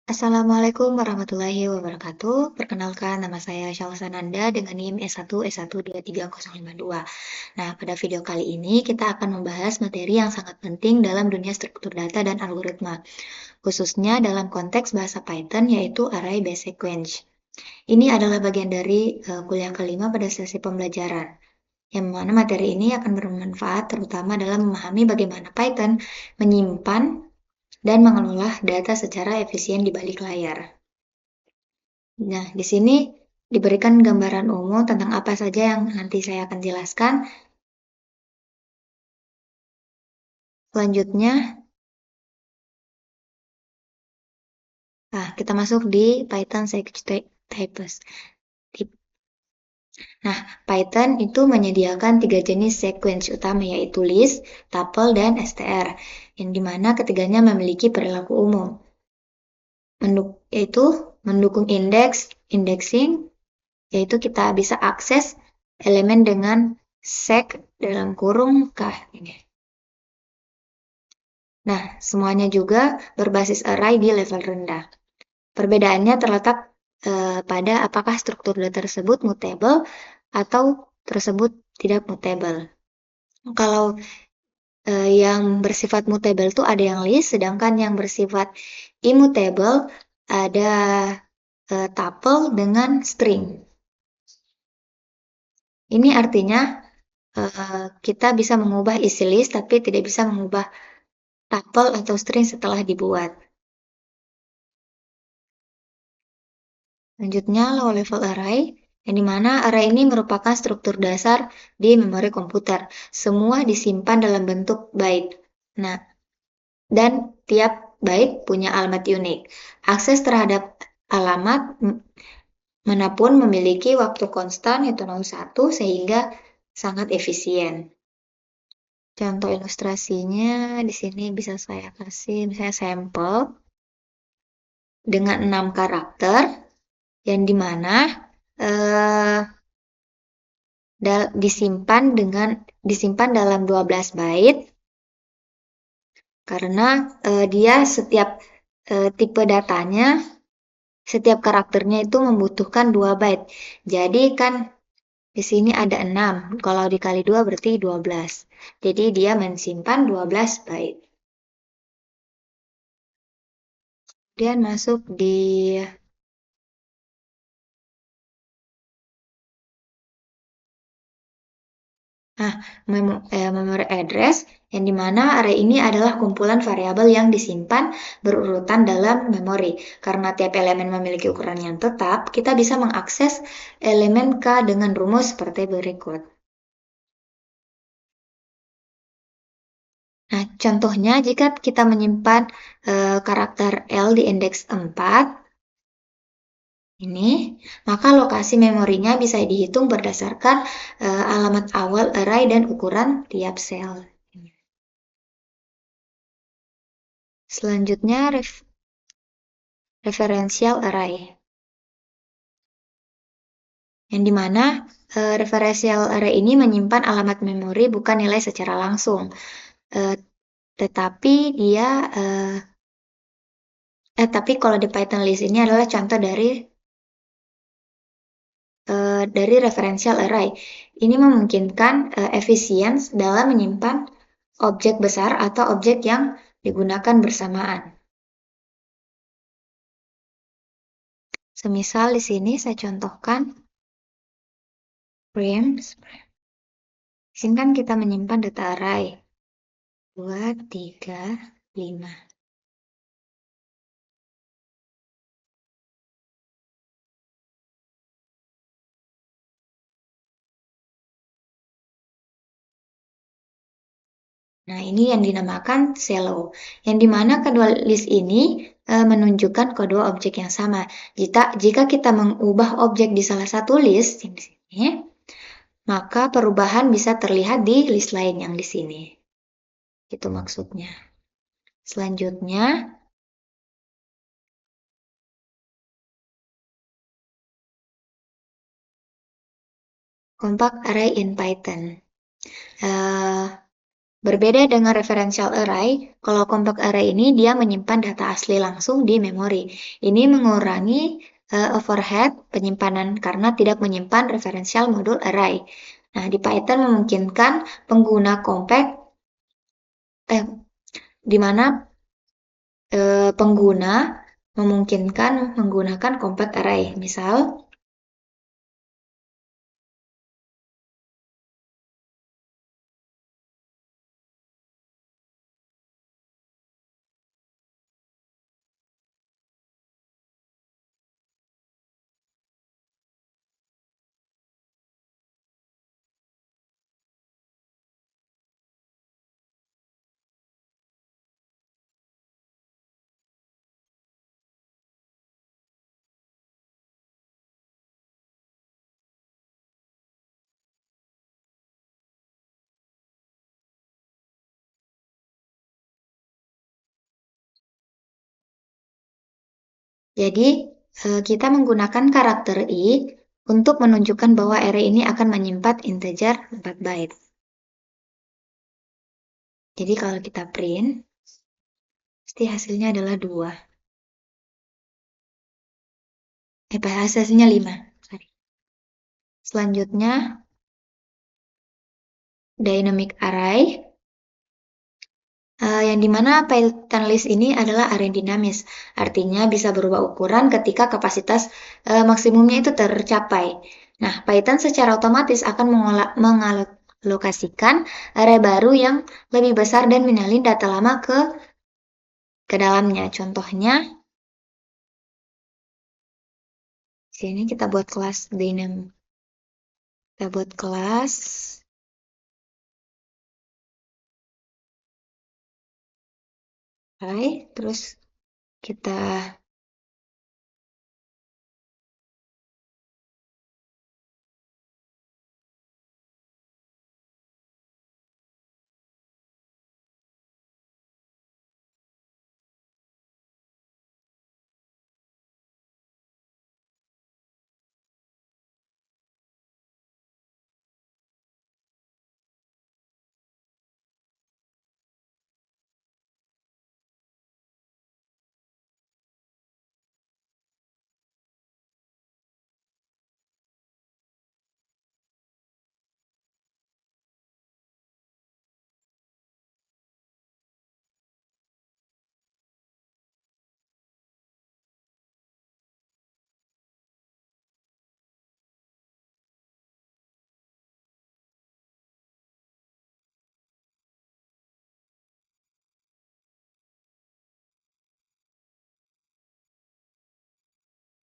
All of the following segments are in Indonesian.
Assalamualaikum warahmatullahi wabarakatuh. Perkenalkan, nama saya Syalsananda dengan NIM S1S12302. Nah, pada video kali ini kita akan membahas materi yang sangat penting dalam dunia struktur data dan algoritma, khususnya dalam konteks bahasa Python yaitu Array Based Sequence. Ini adalah bagian dari kuliah kelima pada sesi pembelajaran, yang mana materi ini akan bermanfaat terutama dalam memahami bagaimana Python menyimpan dan mengelola data secara efisien di balik layar. Nah, di sini diberikan gambaran umum tentang apa saja yang nanti saya akan jelaskan. Selanjutnya, kita masuk di Python Types. Nah, Python itu menyediakan 3 jenis sequence utama yaitu list, tuple, dan str, yang dimana ketiganya memiliki perilaku umum, yaitu mendukung indexing, yaitu kita bisa akses elemen dengan sec dalam kurung k ini. Nah, semuanya juga berbasis array di level rendah. Perbedaannya terletak pada apakah struktur data tersebut mutable atau tersebut tidak mutable. Kalau yang bersifat mutable itu ada yang list, sedangkan yang bersifat immutable ada tuple dengan string. Ini artinya kita bisa mengubah isi list, tapi tidak bisa mengubah tuple atau string setelah dibuat. Selanjutnya, low level array, yang dimana array ini merupakan struktur dasar di memori komputer. Semua disimpan dalam bentuk byte. Nah, dan tiap byte punya alamat unik. Akses terhadap alamat manapun memiliki waktu konstan yaitu 0,1 sehingga sangat efisien. Contoh ilustrasinya di sini bisa saya kasih misalnya sampel dengan 6 karakter yang dimana disimpan dalam 12 byte karena dia setiap tipe datanya, setiap karakternya itu membutuhkan 2 byte. Jadi kan di sini ada 6, kalau dikali 2 berarti 12. Jadi dia menyimpan 12 byte. Kemudian masuk di memory address, yang dimana array ini adalah kumpulan variabel yang disimpan berurutan dalam memori. Karena tiap elemen memiliki ukuran yang tetap, kita bisa mengakses elemen K dengan rumus seperti berikut. Nah, contohnya jika kita menyimpan karakter L di indeks 4, ini, maka lokasi memorinya bisa dihitung berdasarkan alamat awal array dan ukuran tiap sel. Selanjutnya, referential array. Yang dimana referential array ini menyimpan alamat memori bukan nilai secara langsung. Tapi kalau di Python list ini adalah contoh dari referential array. Ini memungkinkan efisien dalam menyimpan objek besar atau objek yang digunakan bersamaan. Semisal di sini saya contohkan frames. Di sini kan kita menyimpan data array 2, 3, 5. Nah, ini yang dinamakan shallow, yang dimana kedua list ini menunjukkan kedua objek yang sama. Jika kita mengubah objek di salah satu list yang di sini, maka perubahan bisa terlihat di list lain yang di sini. Itu maksudnya. Selanjutnya, compact array in Python. Berbeda dengan referential array, kalau compact array ini dia menyimpan data asli langsung di memori. Ini mengurangi overhead penyimpanan karena tidak menyimpan referential module array. Nah, di Python memungkinkan pengguna compact di mana pengguna memungkinkan menggunakan compact array. Misal, jadi kita menggunakan karakter i untuk menunjukkan bahwa array ini akan menyimpan integer 4 byte. Jadi kalau kita print, pasti hasilnya adalah 2. Hasilnya 5. Sorry. Selanjutnya, dynamic array. Yang dimana Python list ini adalah array dinamis, artinya bisa berubah ukuran ketika kapasitas maksimumnya itu tercapai. Nah, Python secara otomatis akan mengalokasikan array baru yang lebih besar dan menyalin data lama ke dalamnya. Contohnya, sini kita buat kelas dynamic. Kita buat kelas array, terus kita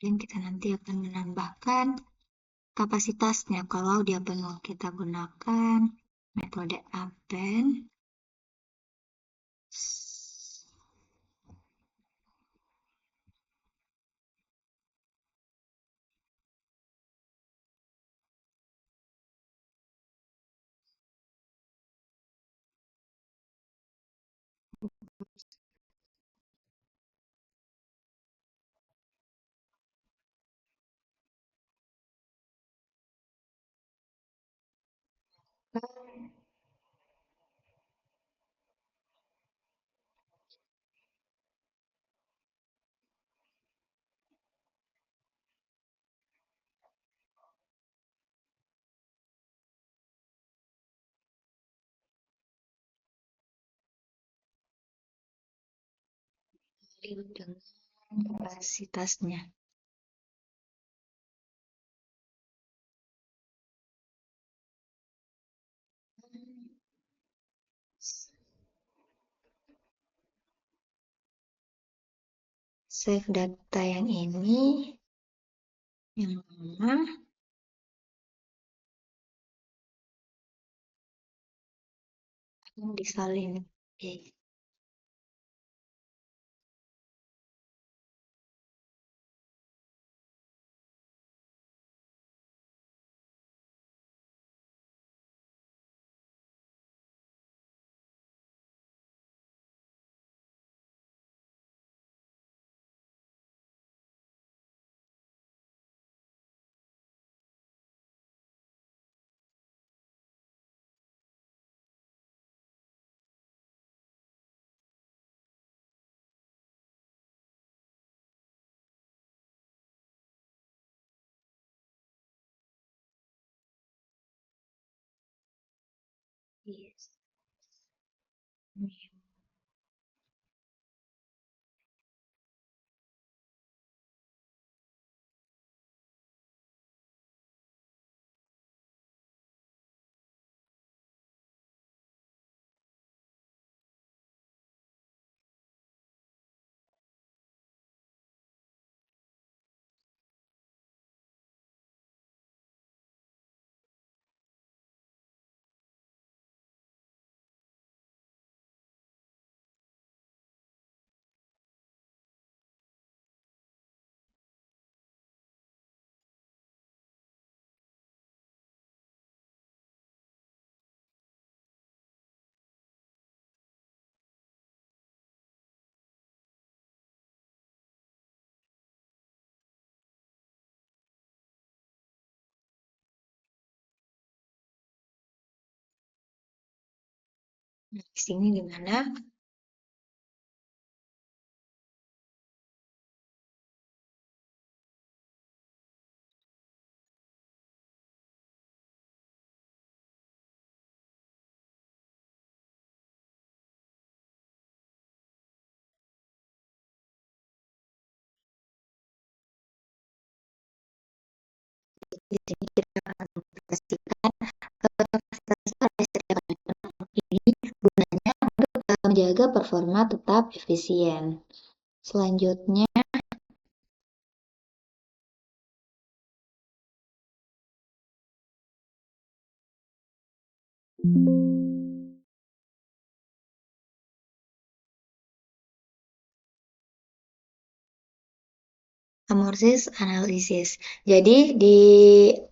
dan kita nanti akan menambahkan kapasitasnya. Kalau dia penuh, kita gunakan metode append. Dengan kapasitasnya. Save data yang ini, yang lama, yang disalin. Oke. Di sini di mana di sini kita akan mengaplikasikan ini gunanya untuk menjaga performa tetap efisien. Selanjutnya, amorphous analysis. Jadi di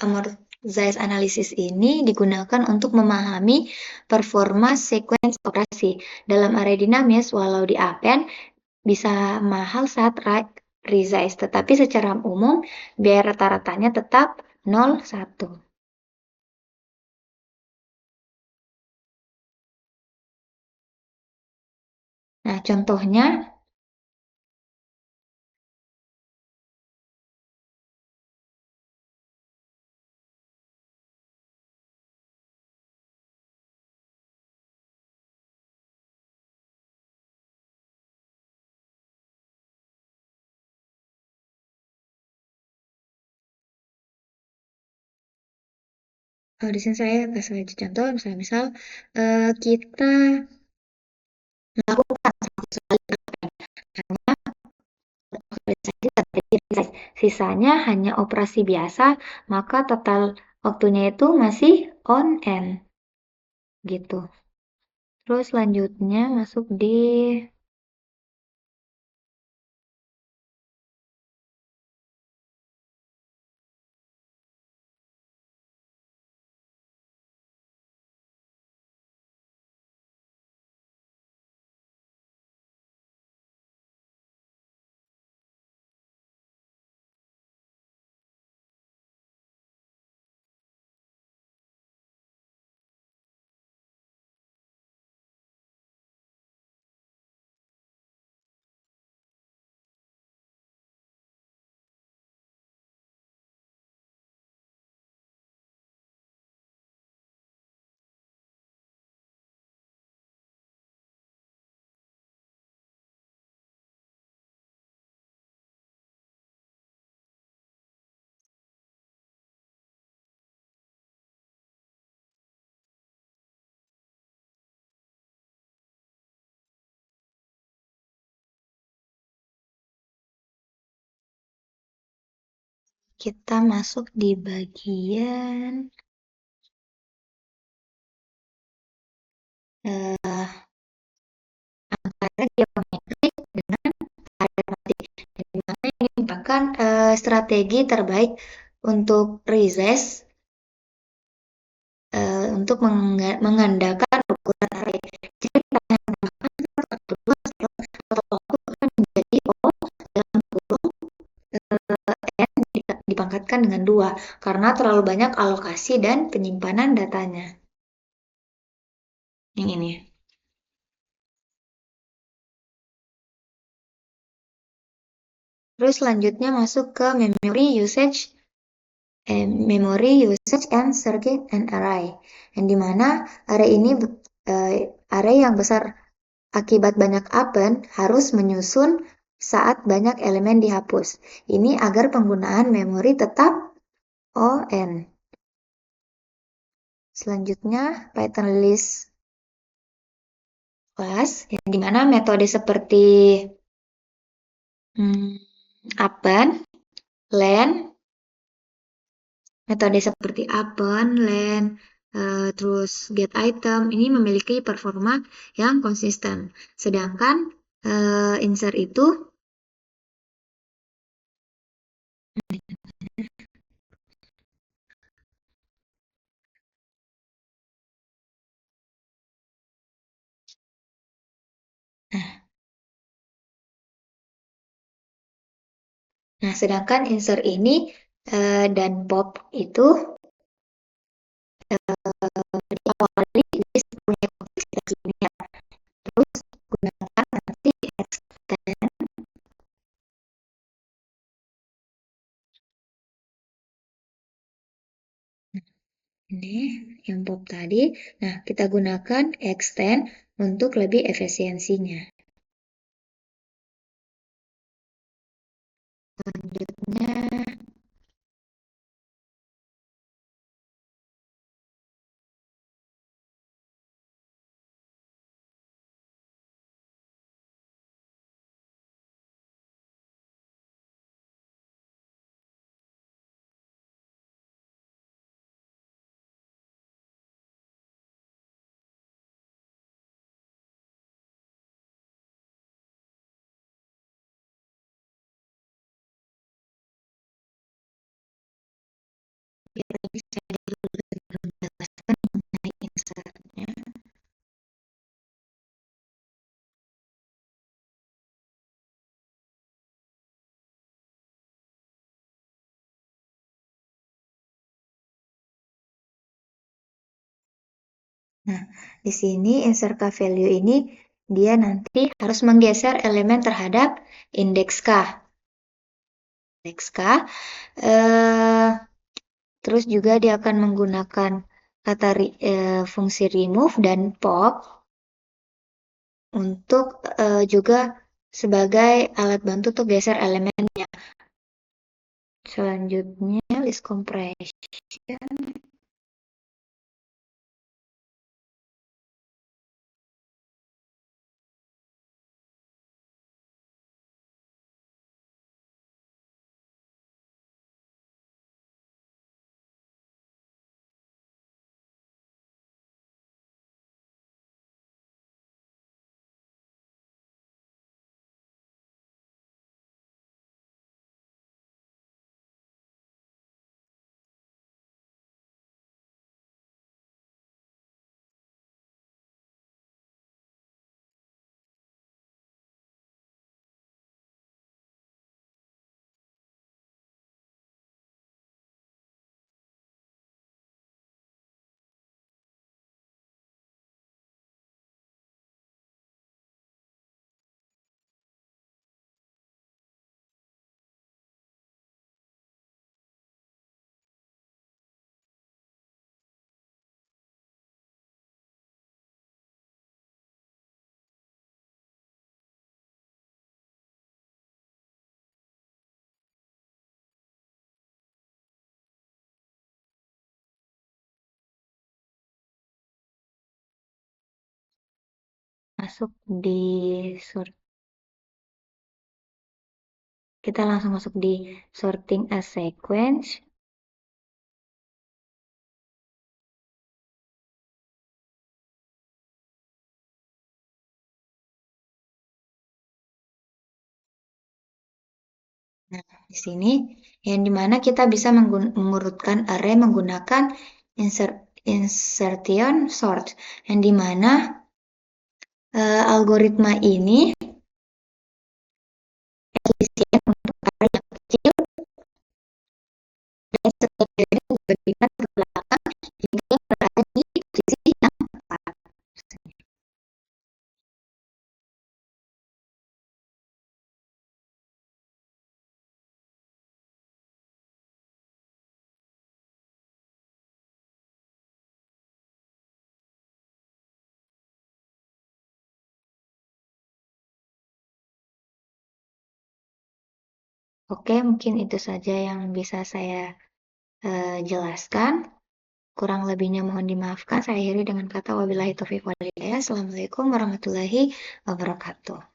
amorphous analysis ini digunakan untuk memahami performa sequence operasi. Dalam array dinamis, walau di append bisa mahal saat resize, tetapi secara umum biaya rata-ratanya tetap 0,1. Nah, contohnya di sini saya kasih aja contoh, misal kita melakukan sisanya hanya operasi biasa, maka total waktunya itu masih on end gitu. Terus selanjutnya masuk di kita masuk di bagian antara geometrik dengan arithmetik. Dimana ini merupakan strategi terbaik untuk resize untuk mengandalkan ukuran array. Jadi menjadi O dalam kurung N dipangkatkan dengan 2 karena terlalu banyak alokasi dan penyimpanan datanya. Yang ini. Terus selanjutnya masuk ke memory usage and circuit and array. Yang dimana array ini array yang besar akibat banyak append harus menyusun saat banyak elemen dihapus. Ini agar penggunaan memori tetap ON. Selanjutnya, Python list class, yang dimana metode seperti append, len, metode seperti append, len, terus get item, ini memiliki performa yang konsisten. Sedangkan insert itu sedangkan insert ini dan pop itu diawali di punya kompleksitas linear. Terus gunakan nanti extend ini yang pop tadi. Nah, kita gunakan extend untuk lebih efisiensinya. Selanjutnya, bisa dijelaskan mengenai insertnya. Nah, di sini insert k value ini dia nanti harus menggeser elemen terhadap indeks k. Indeks k. Terus juga dia akan menggunakan kata fungsi remove dan pop untuk juga sebagai alat bantu untuk geser elemennya. Selanjutnya list compression. Masuk di kita langsung masuk di sorting as sequence. Nah, di sini yang dimana kita bisa mengurutkan array menggunakan insertion sort, yang dimana algoritma ini efisien untuk array yang kecil dan setiap array diberikan ke belakang jika berada di posisi yang tepat. Oke, mungkin itu saja yang bisa saya jelaskan. Kurang lebihnya mohon dimaafkan. Saya akhiri dengan kata wabillahi taufiq wal hidayah. Assalamualaikum warahmatullahi wabarakatuh.